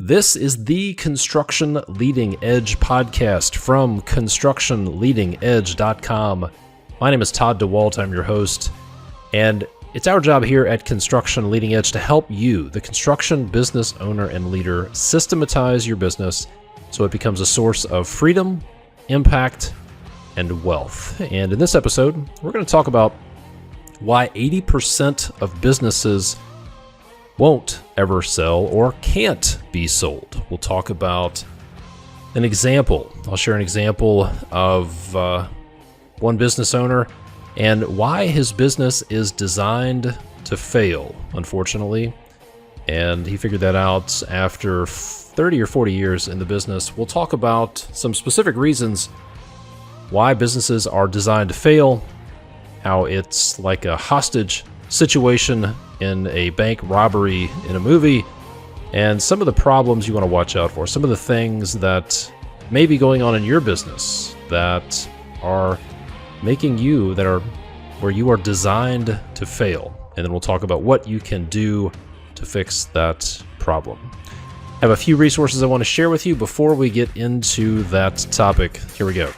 This is the Construction Leading Edge podcast from constructionleadingedge.com. My name is Todd Dawalt. I'm your host, and it's our job here at Construction Leading Edge to help you, the construction business owner and leader, systematize your business so it becomes a source of freedom, impact, and wealth. And in this episode, we're going to talk about why 80% of businesses won't ever sell or can't be sold. We'll talk about an example. I'll share an example of one business owner and why his business is designed to fail, unfortunately. And he figured that out after 30 or 40 years in the business. We'll talk about some specific reasons why businesses are designed to fail, how it's like a hostage situation in a bank robbery in a movie, and some of the problems you want to watch out for, some of the things that may be going on in your business that are making you, that are where you are designed to fail. And then we'll talk about what you can do to fix that problem. I have a few resources I want to share with you before we get into that topic. Here we go.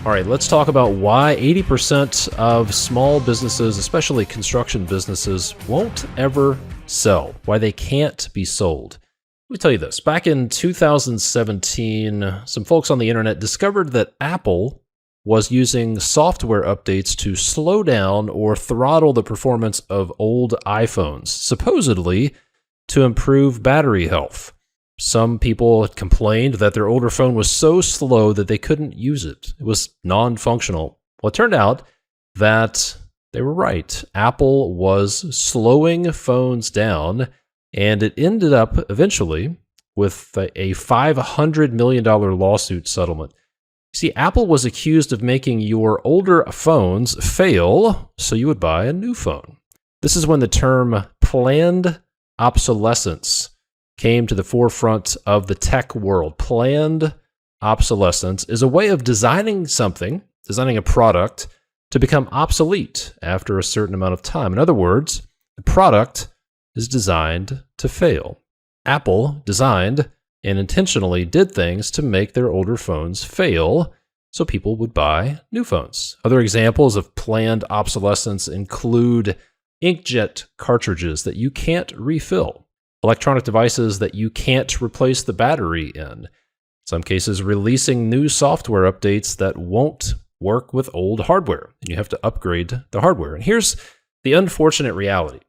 All right, let's talk about why 80% of small businesses, especially construction businesses, won't ever sell, why they can't be sold. Let me tell you this. Back in 2017, some folks on the internet discovered that Apple was using software updates to slow down or throttle the performance of old iPhones, supposedly to improve battery health. Some people had complained that their older phone was so slow that they couldn't use it. It was non-functional. Well, it turned out that they were right. Apple was slowing phones down, and it ended up eventually with a $500 million lawsuit settlement. See, Apple was accused of making your older phones fail so you would buy a new phone. This is when the term planned obsolescence came to the forefront of the tech world. Planned obsolescence is a way of designing a product to become obsolete after a certain amount of time. In other words, the product is designed to fail. Apple designed and intentionally did things to make their older phones fail so people would buy new phones. Other examples of planned obsolescence include inkjet cartridges that you can't refill, electronic devices that you can't replace the battery in some cases, releasing new software updates that won't work with old hardware, and you have to upgrade the hardware. And here's the unfortunate reality.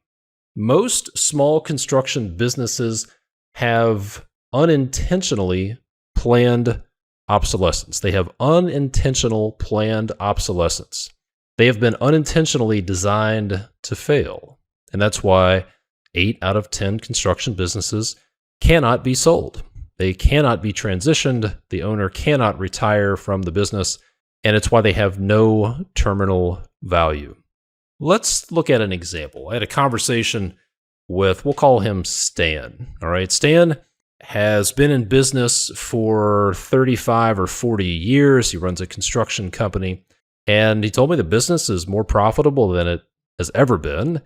Most small construction businesses have unintentionally planned obsolescence. They have unintentional planned obsolescence. They have been unintentionally designed to fail. And that's why 8 out of 10 construction businesses cannot be sold. They cannot be transitioned. The owner cannot retire from the business, and it's why they have no terminal value. Let's look at an example. I had a conversation with, we'll call him Stan. All right, Stan has been in business for 35 or 40 years. He runs a construction company, and he told me the business is more profitable than it has ever been.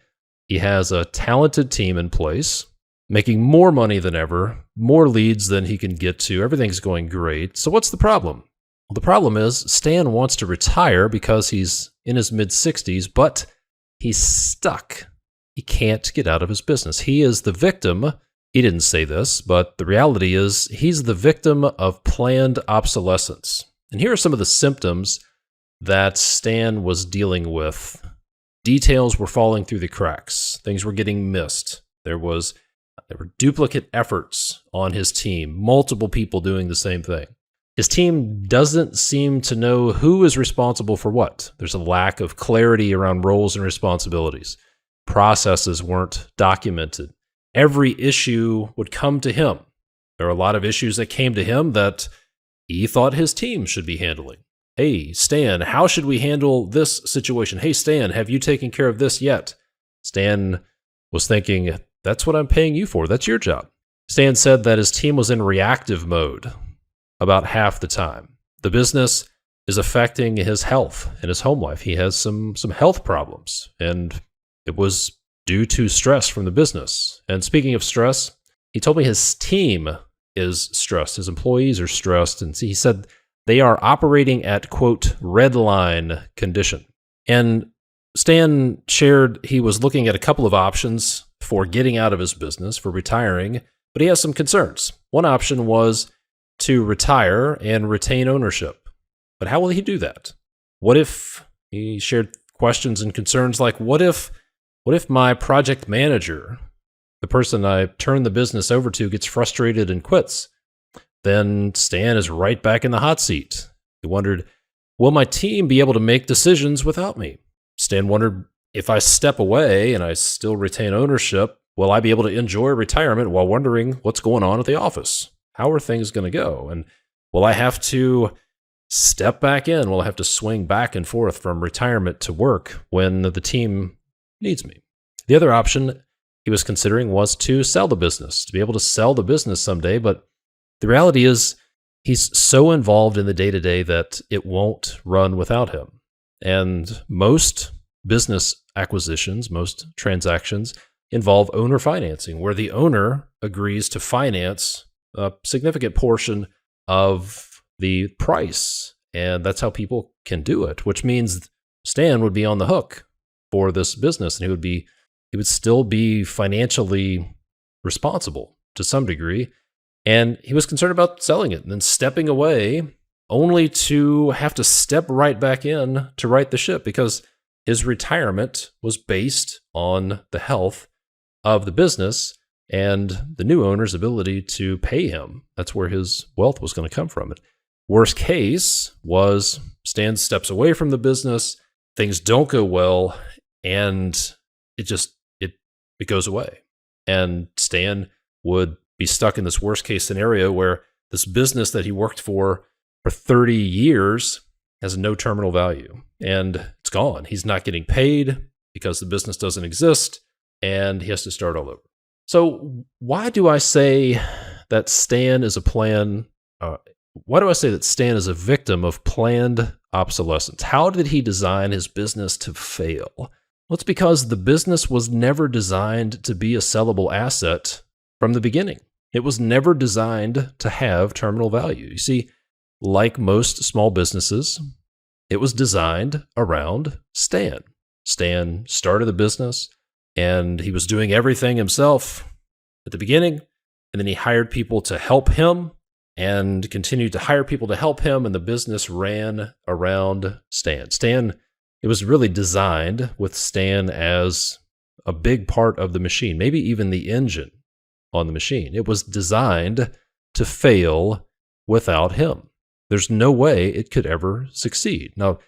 He has a talented team in place, making more money than ever, more leads than he can get to. Everything's going great. So what's the problem? Well, the problem is Stan wants to retire because he's in his mid-60s, but he's stuck. He can't get out of his business. He is the victim. He didn't say this, but the reality is he's the victim of planned obsolescence. And here are some of the symptoms that Stan was dealing with. Details were falling through the cracks. Things were getting missed. There were duplicate efforts on his team, multiple people doing the same thing. His team doesn't seem to know who is responsible for what. There's a lack of clarity around roles and responsibilities. Processes weren't documented. Every issue would come to him. There are a lot of issues that came to him that he thought his team should be handling. Hey, Stan, how should we handle this situation? Hey, Stan, have you taken care of this yet? Stan was thinking, that's what I'm paying you for. That's your job. Stan said that his team was in reactive mode about half the time. The business is affecting his health and his home life. He has some health problems, and it was due to stress from the business. And speaking of stress, he told me his team is stressed. His employees are stressed. And he said they are operating at, quote, red line condition. And Stan shared he was looking at a couple of options for getting out of his business, for retiring, but he has some concerns. One option was to retire and retain ownership. But how will he do that? What if, he shared questions and concerns like, what if my project manager, the person I turn the business over to, gets frustrated and quits? Then Stan is right back in the hot seat. He wondered, will my team be able to make decisions without me? Stan wondered, if I step away and I still retain ownership, will I be able to enjoy retirement while wondering what's going on at the office? How are things going to go? And will I have to step back in? Will I have to swing back and forth from retirement to work when the team needs me? The other option he was considering was to sell the business, to be able to sell the business someday. But the reality is he's so involved in the day-to-day that it won't run without him. And most business acquisitions, most transactions involve owner financing, where the owner agrees to finance a significant portion of the price. And that's how people can do it, which means Stan would be on the hook for this business, and he would still be financially responsible to some degree. And he was concerned about selling it and then stepping away, only to have to step right back in to right the ship, because his retirement was based on the health of the business and the new owner's ability to pay him. That's where his wealth was going to come from. Worst case was Stan steps away from the business, things don't go well, and it goes away. And Stan would be stuck in this worst case scenario where this business that he worked for 30 years has no terminal value, and it's gone. He's not getting paid because the business doesn't exist, and he has to start all over. So why do I say that Stan is why do I say that Stan is a victim of planned obsolescence? How did he design his business to fail? Well, it's because the business was never designed to be a sellable asset from the beginning. It was never designed to have terminal value. You see, like most small businesses, it was designed around Stan. Stan started the business, and he was doing everything himself at the beginning, and then he hired people to help him and continued to hire people to help him, and the business ran around Stan. It was really designed with Stan as a big part of the machine, maybe even the engine on the machine. It was designed to fail without him. There's no way it could ever succeed. Now,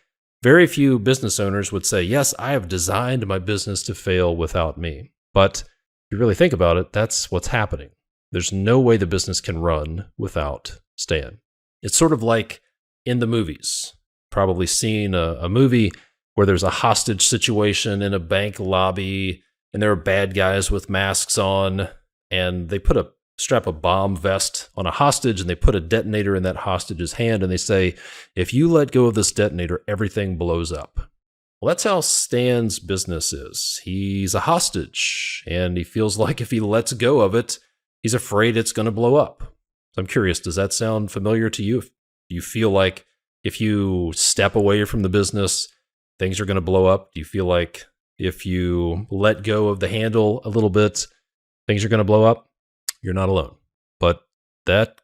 very few business owners would say, yes, I have designed my business to fail without me. But if you really think about it, that's what's happening. There's no way the business can run without Stan. It's sort of like in the movies. Probably seen a movie where there's a hostage situation in a bank lobby, and there are bad guys with masks on, and they strap a bomb vest on a hostage, and they put a detonator in that hostage's hand, and they say, if you let go of this detonator, everything blows up. Well, that's how Stan's business is. He's a hostage, and he feels like if he lets go of it, he's afraid it's going to blow up. So I'm curious, does that sound familiar to you? Do you feel like if you step away from the business, things are going to blow up? Do you feel like if you let go of the handle a little bit, things are going to blow up? You're not alone. But that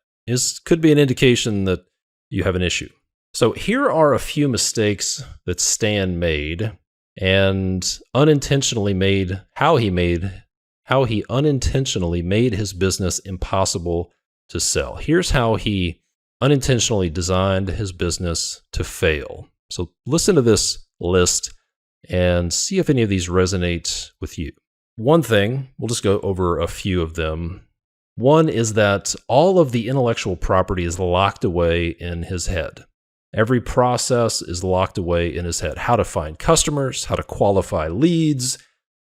could be an indication that you have an issue. So here are a few mistakes that Stan made and unintentionally made how he unintentionally made his business impossible to sell. Here's how he unintentionally designed his business to fail. So listen to this list and see if any of these resonate with you. One thing, we'll just go over a few of them. One is that all of the intellectual property is locked away in his head. Every process is locked away in his head. How to find customers, how to qualify leads,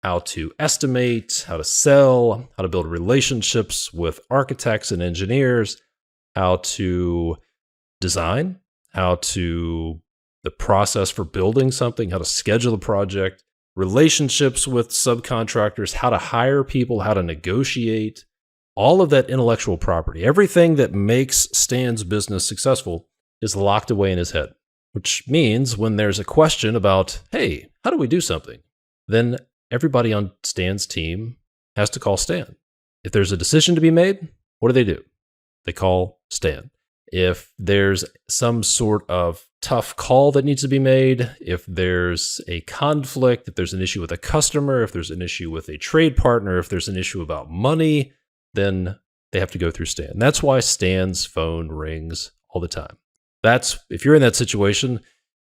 how to estimate, how to sell, how to build relationships with architects and engineers, how to design, the process for building something, how to schedule a project. relationships with subcontractors, how to hire people, how to negotiate, all of that intellectual property, everything that makes Stan's business successful is locked away in his head, which means when there's a question about, hey, how do we do something? Then everybody on Stan's team has to call Stan. If there's a decision to be made, what do? They call Stan. If there's some sort of tough call that needs to be made, if there's a conflict, if there's an issue with a customer, if there's an issue with a trade partner, if there's an issue about money, then they have to go through Stan. That's why Stan's phone rings all the time. If you're in that situation,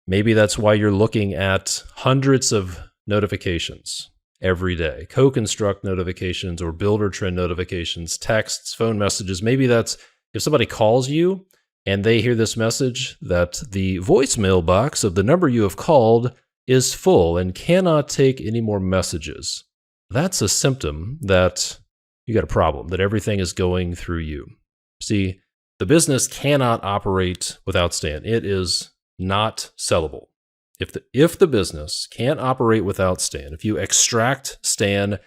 maybe that's why you're looking at hundreds of notifications every day, co-construct notifications or builder trend notifications, texts, phone messages. Maybe that's if somebody calls you and they hear this message that the voicemail box of the number you have called is full and cannot take any more messages. That's a symptom that you got a problem, that everything is going through you. See, the business cannot operate without Stan. It is not sellable. If the business can't operate without Stan, if you extract Stan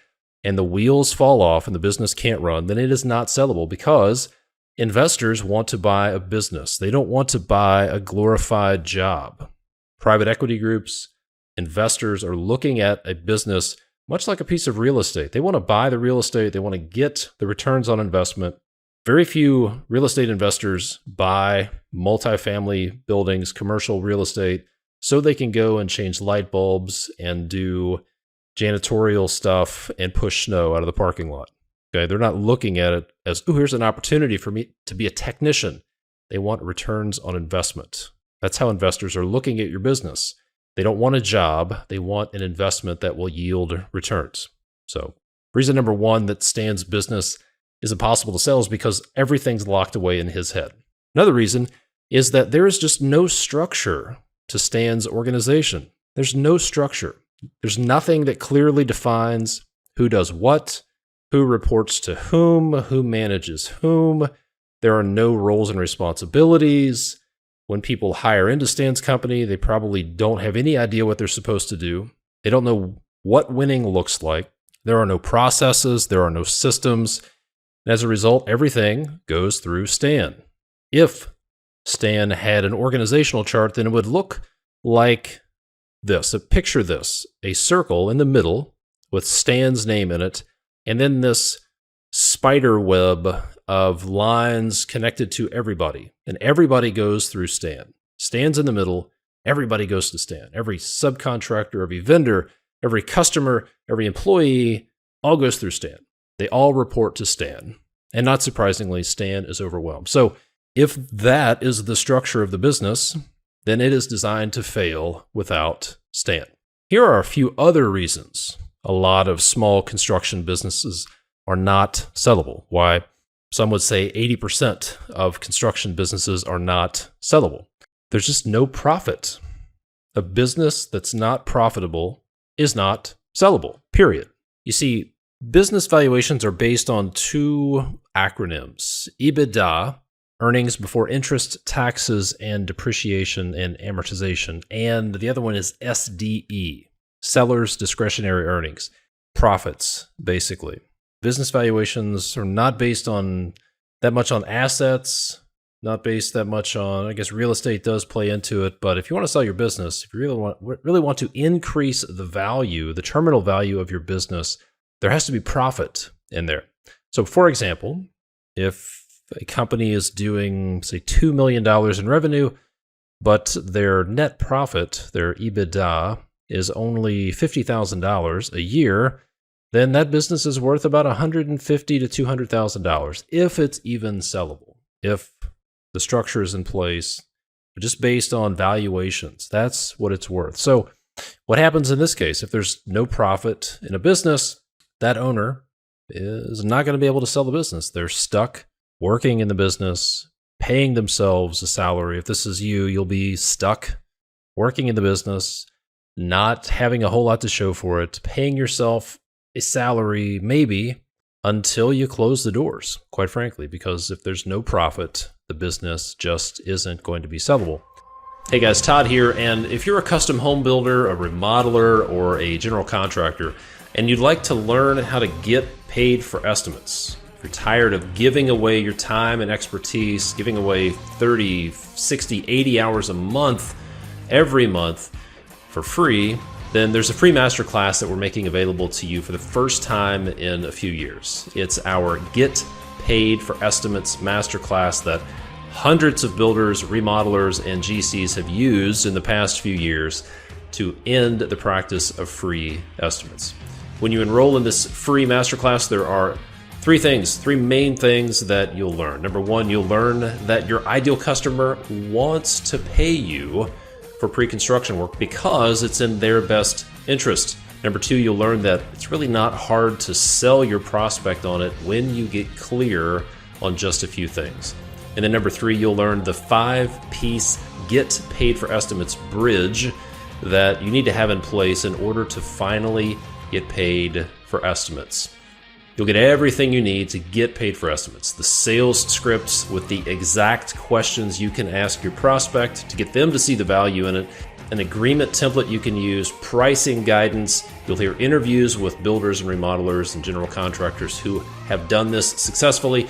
and the wheels fall off and the business can't run, then it is not sellable because investors want to buy a business. They don't want to buy a glorified job. Private equity groups, investors are looking at a business much like a piece of real estate. They want to buy the real estate. They want to get the returns on investment. Very few real estate investors buy multifamily buildings, commercial real estate, so they can go and change light bulbs and do janitorial stuff and push snow out of the parking lot. Okay, they're not looking at it as, oh, here's an opportunity for me to be a technician. They want returns on investment. That's how investors are looking at your business. They don't want a job. They want an investment that will yield returns. So reason number one that Stan's business is impossible to sell is because everything's locked away in his head. Another reason is that there is just no structure to Stan's organization. There's no structure. There's nothing that clearly defines who does what, who reports to who manages whom. There are no roles and responsibilities. When people hire into Stan's company, they probably don't have any idea what they're supposed to do. They don't know what winning looks like. There are no processes. There are no systems. And as a result, everything goes through Stan. If Stan had an organizational chart, then it would look like this. So picture this, a circle in the middle with Stan's name in it, and then this spider web of lines connected to everybody. And everybody goes through Stan. Stan's in the middle. Everybody goes to Stan. Every subcontractor, every vendor, every customer, every employee all goes through Stan. They all report to Stan. And not surprisingly, Stan is overwhelmed. So if that is the structure of the business, then it is designed to fail without Stan. Here are a few other reasons a lot of small construction businesses are not sellable. Why some would say 80% of construction businesses are not sellable. There's just no profit. A business that's not profitable is not sellable, period. You see, business valuations are based on two acronyms: EBITDA, earnings before interest, taxes, and depreciation and amortization. And the other one is SDE, seller's discretionary earnings, profits, basically. Business valuations are not based on that much on assets, not based that much on, I guess real estate does play into it, but if you want to sell your business, if you really want to increase the value, the terminal value of your business, there has to be profit in there. So for example, if a company is doing, say, $2 million in revenue, but their net profit, their EBITDA, is only $50,000 a year, then that business is worth about $150,000 to $200,000 if it's even sellable, if the structure is in place, just based on valuations. That's what it's worth. So what happens in this case? If there's no profit in a business, that owner is not going to be able to sell the business. They're stuck working in the business, paying themselves a salary. If this is you, you'll be stuck working in the business, not having a whole lot to show for it, paying yourself a salary maybe until you close the doors, quite frankly, because if there's no profit, the business just isn't going to be sellable. Hey guys, Todd here, and if you're a custom home builder, a remodeler, or a general contractor, and you'd like to learn how to get paid for estimates, if you're tired of giving away your time and expertise, giving away 30, 60, 80 hours a month, every month for free, then there's a free masterclass that we're making available to you for the first time in a few years. It's our Get Paid for Estimates masterclass that hundreds of builders, remodelers, and GCs have used in the past few years to end the practice of free estimates. When you enroll in this free masterclass, there are three main things that you'll learn. Number one, you'll learn that your ideal customer wants to pay you for pre-construction work because it's in their best interest. Number two, you'll learn that it's really not hard to sell your prospect on it when you get clear on just a few things. And then number three, you'll learn the 5-piece Get Paid for Estimates bridge that you need to have in place in order to finally get paid for estimates. You'll get everything you need to get paid for estimates. The sales scripts with the exact questions you can ask your prospect to get them to see the value in it, an agreement template you can use, pricing guidance. You'll hear interviews with builders and remodelers and general contractors who have done this successfully.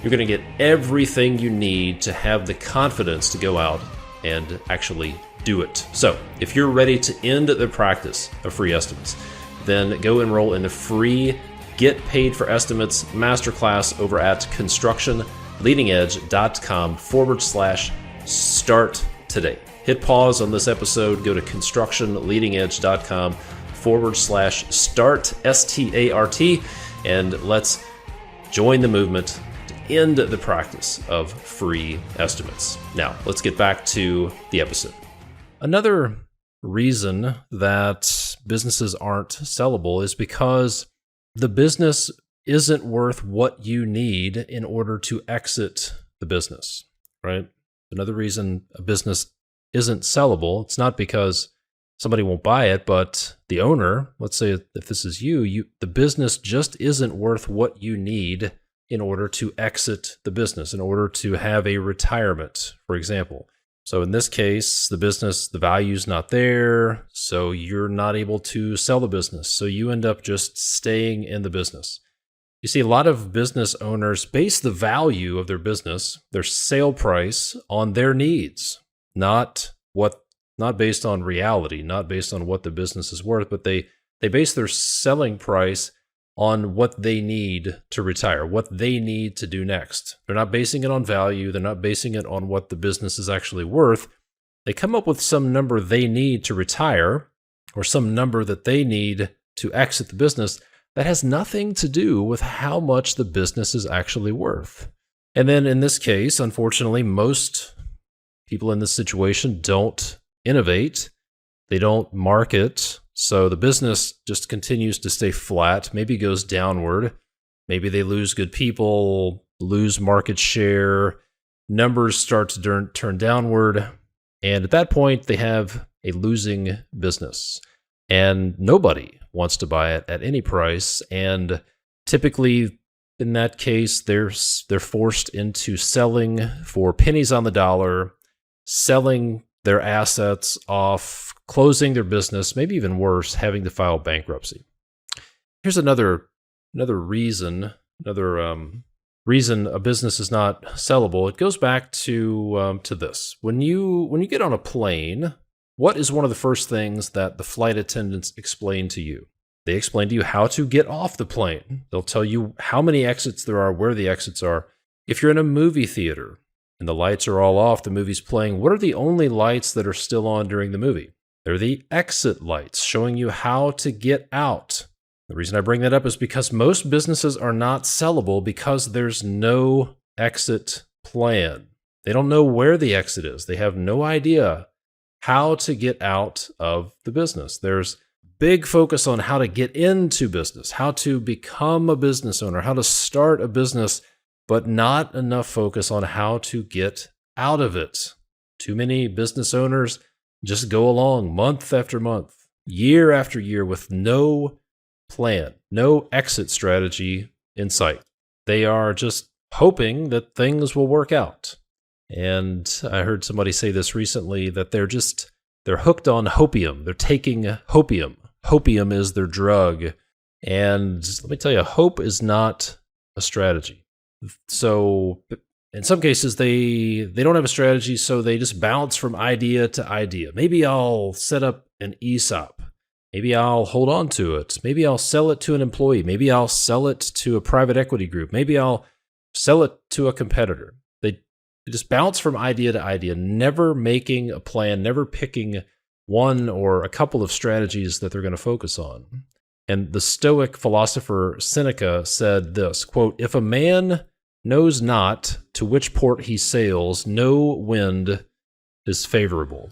You're going to get everything you need to have the confidence to go out and actually do it. So if you're ready to end the practice of free estimates, then go enroll in the free Get Paid for Estimates masterclass over at constructionleadingedge.com/start today. Hit pause on this episode, go to constructionleadingedge.com/start, START, and let's join the movement end the practice of free estimates. Now, let's get back to the episode. Another reason that businesses aren't sellable is because the business isn't worth what you need in order to exit the business, right? Another reason a business isn't sellable, it's not because somebody won't buy it, but the owner, let's say if this is you, the business just isn't worth what you need in order to exit the business, in order to have a retirement, for example. So in this case, the business, the value's not there, so you're not able to sell the business. So you end up just staying in the business. You see, a lot of business owners base the value of their business, their sale price, on their needs, not based on reality, not based on what the business is worth, but they base their selling price on what they need to retire, what they need to do next. They're not basing it on value. They're not basing it on what the business is actually worth. They come up with some number they need to retire or some number that they need to exit the business that has nothing to do with how much the business is actually worth. And then in this case, unfortunately, most people in this situation don't innovate. They don't market. So the business just continues to stay flat, maybe goes downward. Maybe they lose good people, lose market share, numbers start to turn downward. And at that point, they have a losing business. And nobody wants to buy it at any price. And typically, in that case, they're forced into selling for pennies on the dollar, selling their assets off, closing their business, maybe even worse, having to file bankruptcy. Here's another reason a business is not sellable. It goes back to this. When you get on a plane, what is one of the first things that the flight attendants explain to you? They explain to you how to get off the plane. They'll tell you how many exits there are, where the exits are. If you're in a movie theater and the lights are all off, the movie's playing, what are the only lights that are still on during the movie? They're the exit lights showing you how to get out. The reason I bring that up is because most businesses are not sellable because there's no exit plan. They don't know where the exit is. They have no idea how to get out of the business. There's big focus on how to get into business, how to become a business owner, how to start a business, but not enough focus on how to get out of it. Too many business owners just go along month after month, year after year with no plan, no exit strategy in sight. They are just hoping that things will work out. And I heard somebody say this recently that they're hooked on hopium. They're taking hopium. Hopium is their drug. And let me tell you, hope is not a strategy. So in some cases, they don't have a strategy, so they just bounce from idea to idea. Maybe I'll set up an ESOP. Maybe I'll hold on to it. Maybe I'll sell it to an employee. Maybe I'll sell it to a private equity group. Maybe I'll sell it to a competitor. They just bounce from idea to idea, never making a plan, never picking one or a couple of strategies that they're going to focus on. And the Stoic philosopher Seneca said this, quote, "If a man knows not to which port he sails, no wind is favorable."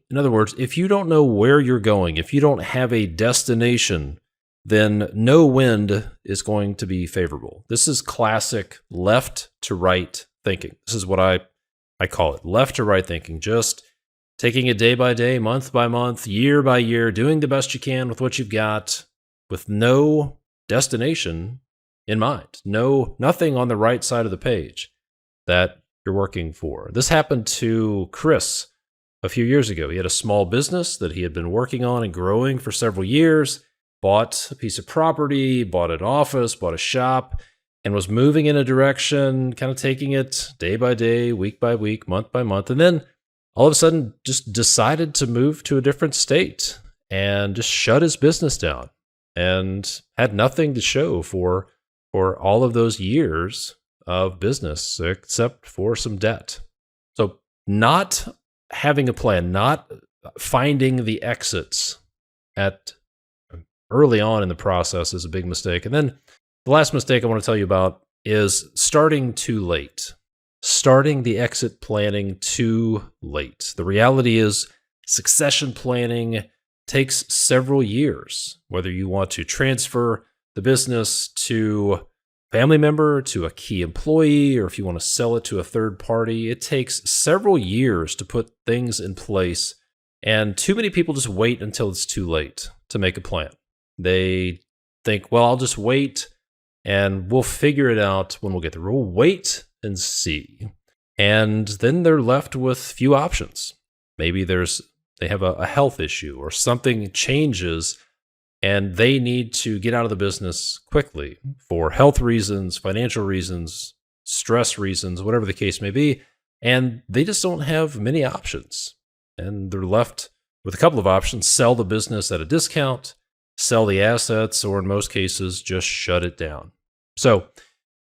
In other words, if you don't know where you're going, if you don't have a destination, then no wind is going to be favorable. This is classic left to right thinking. This is what I call it, left to right thinking. Just taking it day by day, month by month, year by year, doing the best you can with what you've got, with no destination in mind, nothing on the right side of the page that you're working for. This happened to Chris a few years ago. He had a small business that he had been working on and growing for several years, bought a piece of property, bought an office, bought a shop, and was moving in a direction, kind of taking it day by day, week by week, month by month, and then all of a sudden just decided to move to a different state and just shut his business down and had nothing to show for all of those years of business except for some debt. So not having a plan, not finding the exits at early on in the process is a big mistake. And then the last mistake I want to tell you about is starting too late. Starting the exit planning too late. The reality is succession planning takes several years, whether you want to transfer the business to a family member, to a key employee, or if you want to sell it to a third party. It takes several years to put things in place, and too many people just wait until it's too late to make a plan. They think, well, I'll just wait and we'll figure it out when we'll get there. We'll wait and see. And then they're left with few options. Maybe they have a health issue or something changes and they need to get out of the business quickly for health reasons, financial reasons, stress reasons, whatever the case may be. And they just don't have many options. And they're left with a couple of options: sell the business at a discount, sell the assets, or in most cases, just shut it down. So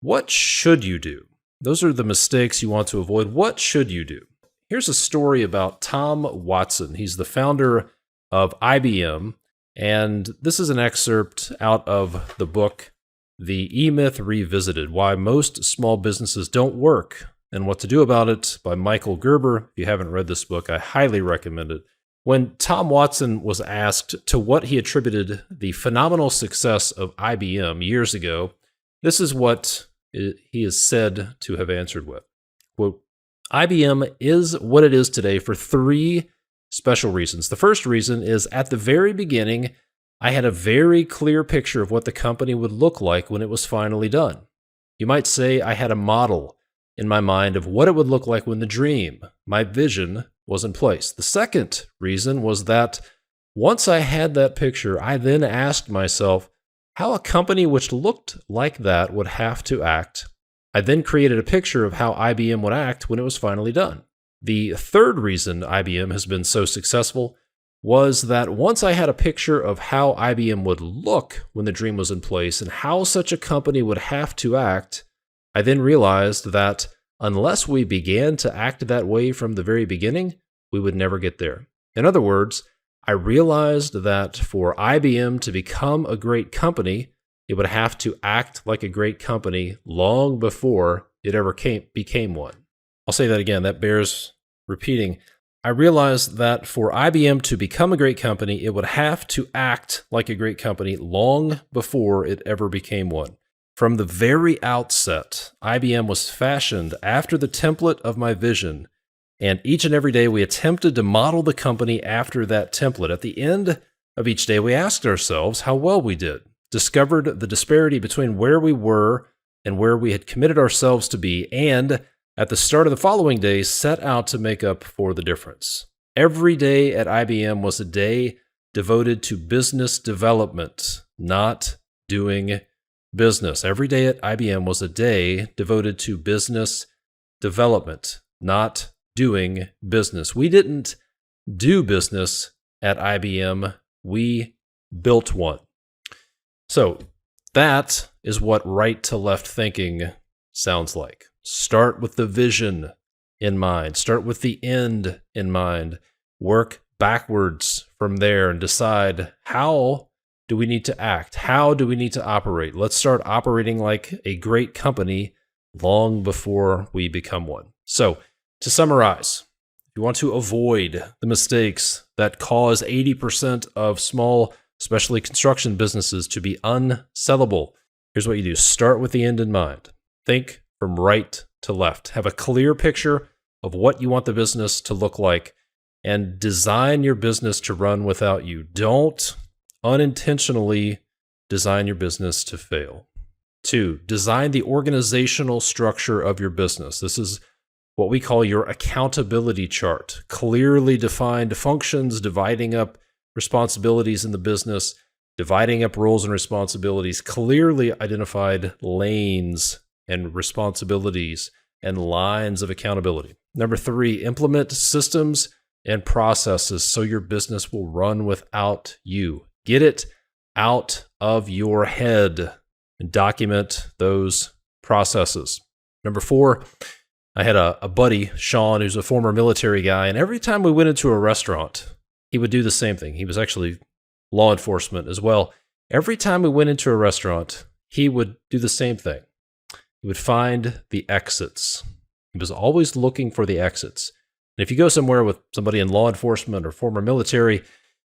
what should you do? Those are the mistakes you want to avoid. What should you do? Here's a story about Tom Watson. He's the founder of IBM. And this is an excerpt out of the book, The E-Myth Revisited: Why Most Small Businesses Don't Work and What to Do About It by Michael Gerber. If you haven't read this book, I highly recommend it. When Tom Watson was asked to what he attributed the phenomenal success of IBM years ago, this is what he is said to have answered with. Quote, "IBM is what it is today for three special reasons. The first reason is at the very beginning, I had a very clear picture of what the company would look like when it was finally done. You might say I had a model in my mind of what it would look like when the dream, my vision, was in place. The second reason was that once I had that picture, I then asked myself how a company which looked like that would have to act. I then created a picture of how IBM would act when it was finally done. The third reason IBM has been so successful was that once I had a picture of how IBM would look when the dream was in place and how such a company would have to act, I then realized that unless we began to act that way from the very beginning, we would never get there. In other words, I realized that for IBM to become a great company, it would have to act like a great company long before it ever became one." I'll say that again, that bears repeating. I realized that for IBM to become a great company, it would have to act like a great company long before it ever became one. From the very outset, IBM was fashioned after the template of my vision, and each and every day we attempted to model the company after that template. At the end of each day, we asked ourselves how well we did, discovered the disparity between where we were and where we had committed ourselves to be, and at the start of the following day set out to make up for the difference. Every day at IBM was a day devoted to business development, not doing business. Every day at IBM was a day devoted to business development, not doing business. We didn't do business at IBM, we built one. So that is what right to left thinking sounds like. Start with the vision in mind. Start with the end in mind. Work backwards from there and decide, how do we need to act? How do we need to operate? Let's start operating like a great company long before we become one. So to summarize, if you want to avoid the mistakes that cause 80% of small, especially construction businesses, to be unsellable, here's what you do. Start with the end in mind. Think from right to left. Have a clear picture of what you want the business to look like and design your business to run without you. Don't unintentionally design your business to fail. 2, design the organizational structure of your business. This is what we call your accountability chart. Clearly defined functions, dividing up responsibilities in the business, dividing up roles and responsibilities, clearly identified lanes and responsibilities and lines of accountability. Number 3, implement systems and processes so your business will run without you. Get it out of your head and document those processes. Number 4, I had a buddy, Sean, who's a former military guy, and every time we went into a restaurant, he would do the same thing. He was actually law enforcement as well. Every time we went into a restaurant, he would do the same thing. He would find the exits. He was always looking for the exits. And if you go somewhere with somebody in law enforcement or former military,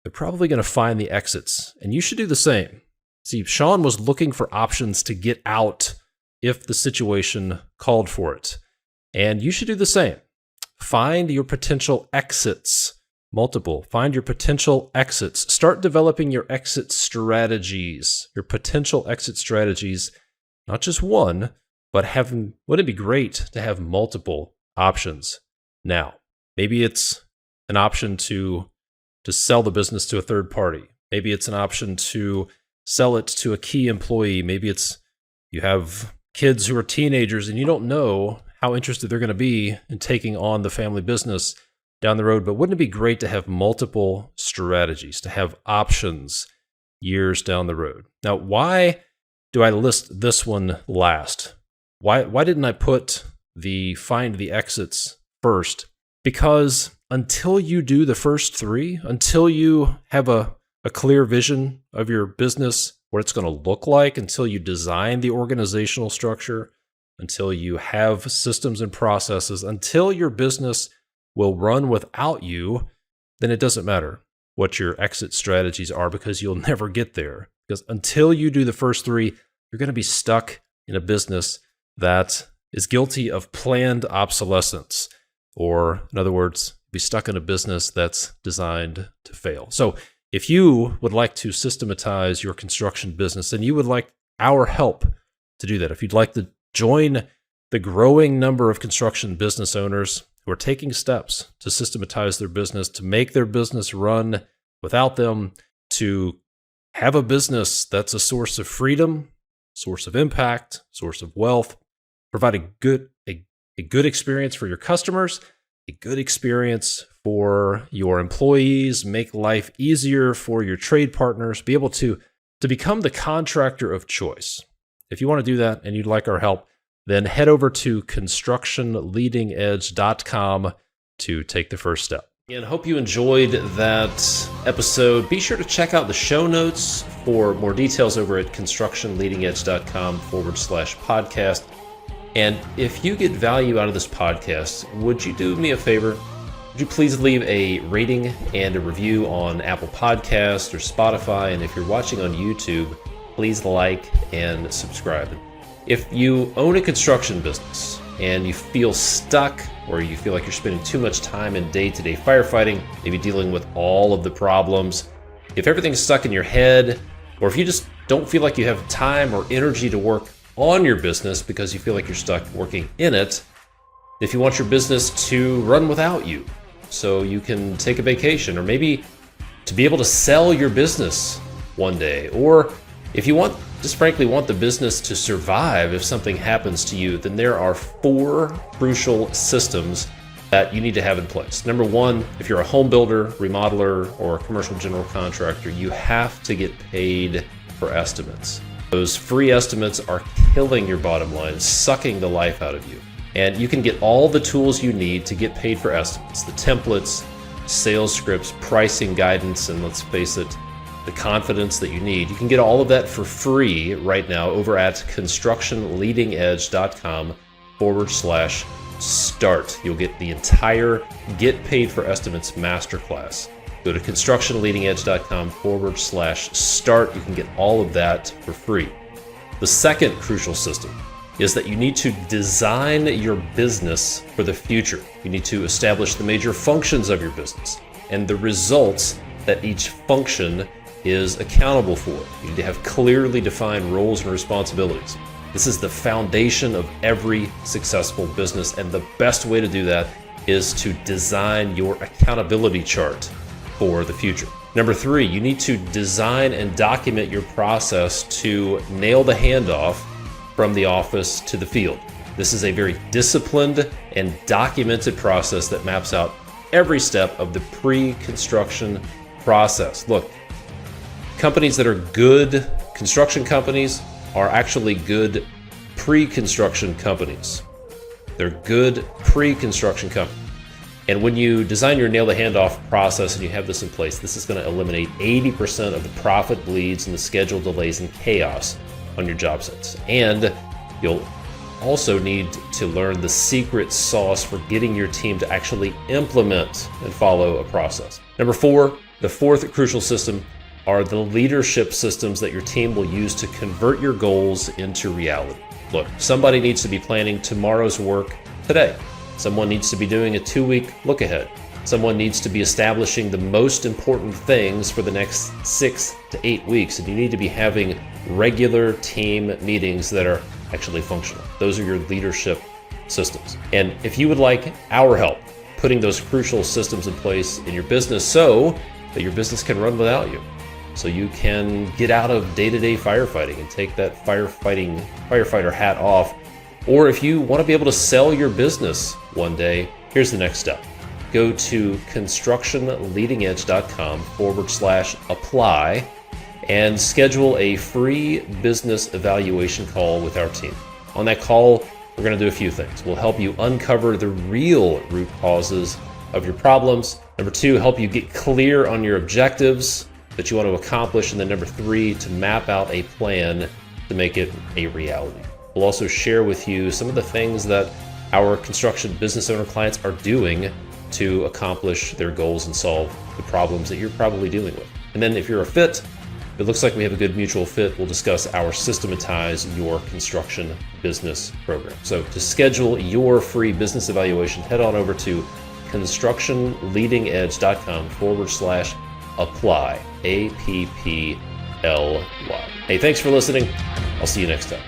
they're probably going to find the exits. And you should do the same. See, Sean was looking for options to get out if the situation called for it. And you should do the same. Find your potential exits. Multiple. Find your potential exits. Start developing your exit strategies, your potential exit strategies, not just one, but wouldn't it be great to have multiple options? Now, maybe it's an option to sell the business to a third party. Maybe it's an option to sell it to a key employee. Maybe it's you have kids who are teenagers and you don't know how interested they're going to be in taking on the family business down the road. But wouldn't it be great to have multiple strategies, to have options years down the road? Now, why do I list this one last? Why didn't I put the find the exits first? Because until you do the first 3, until you have a clear vision of your business, what it's going to look like, until you design the organizational structure, until you have systems and processes, until your business will run without you, then it doesn't matter what your exit strategies are, because you'll never get there. Because until you do the first 3, you're going to be stuck in a business that is guilty of planned obsolescence. Or, in other words, be stuck in a business that's designed to fail. So if you would like to systematize your construction business, and you would like our help to do that, if you'd like to join the growing number of construction business owners who are taking steps to systematize their business, to make their business run without them, to have a business that's a source of freedom, source of impact, source of wealth, provide a good experience for your customers, a good experience for your employees, make life easier for your trade partners, be able to become the contractor of choice. If you want to do that and you'd like our help, then head over to constructionleadingedge.com to take the first step. And hope you enjoyed that episode. Be sure to check out the show notes for more details over at constructionleadingedge.com/podcast. And if you get value out of this podcast, would you do me a favor? Would you please leave a rating and a review on Apple Podcasts or Spotify? And if you're watching on YouTube, please like and subscribe. If you own a construction business and you feel stuck, or you feel like you're spending too much time in day-to-day firefighting, maybe dealing with all of the problems, if everything's stuck in your head, or if you just don't feel like you have time or energy to work on your business because you feel like you're stuck working in it, If you want your business to run without you, so you can take a vacation, or maybe to be able to sell your business one day, or if you just frankly want the business to survive if something happens to you, then there are 4 crucial systems that you need to have in place. Number 1, if you're a home builder, remodeler, or a commercial general contractor, you have to get paid for estimates. Those free estimates are killing your bottom line, sucking the life out of you. And you can get all the tools you need to get paid for estimates, the templates, sales scripts, pricing guidance, and let's face it, the confidence that you need. You can get all of that for free right now over at constructionleadingedge.com/start. You'll get the entire Get Paid for Estimates masterclass. Go to constructionleadingedge.com/start. You can get all of that for free. The second crucial system is that you need to design your business for the future. You need to establish the major functions of your business and the results that each function is accountable for. You need to have clearly defined roles and responsibilities. This is the foundation of every successful business, and the best way to do that is to design your accountability chart for the future. Number 3, you need to design and document your process to nail the handoff from the office to the field. This is a very disciplined and documented process that maps out every step of the pre-construction process. Look, companies that are good construction companies are actually good pre-construction companies. They're good pre-construction companies. And when you design your nail the handoff process and you have this in place, this is going to eliminate 80% of the profit bleeds and the schedule delays and chaos on your job sites. And you'll also need to learn the secret sauce for getting your team to actually implement and follow a process. Number 4, the fourth crucial system are the leadership systems that your team will use to convert your goals into reality. Look, somebody needs to be planning tomorrow's work today. Someone needs to be doing a 2-week look ahead. Someone needs to be establishing the most important things for the next 6 to 8 weeks, and you need to be having regular team meetings that are actually functional. Those are your leadership systems. And if you would like our help putting those crucial systems in place in your business so that your business can run without you, so you can get out of day-to-day firefighting and take that firefighter hat off, or if you want to be able to sell your business one day, here's the next step. Go to constructionleadingedge.com/apply and schedule a free business evaluation call with our team. On that call, we're going to do a few things. We'll help you uncover the real root causes of your problems. Number 2, help you get clear on your objectives that you want to accomplish. And then number 3, to map out a plan to make it a reality. We'll also share with you some of the things that our construction business owner clients are doing to accomplish their goals and solve the problems that you're probably dealing with. And then if you're a fit, if it looks like we have a good mutual fit, we'll discuss our Systematize Your Construction Business program. So to schedule your free business evaluation, head on over to constructionleadingedge.com/apply, APPLY. Hey, thanks for listening. I'll see you next time.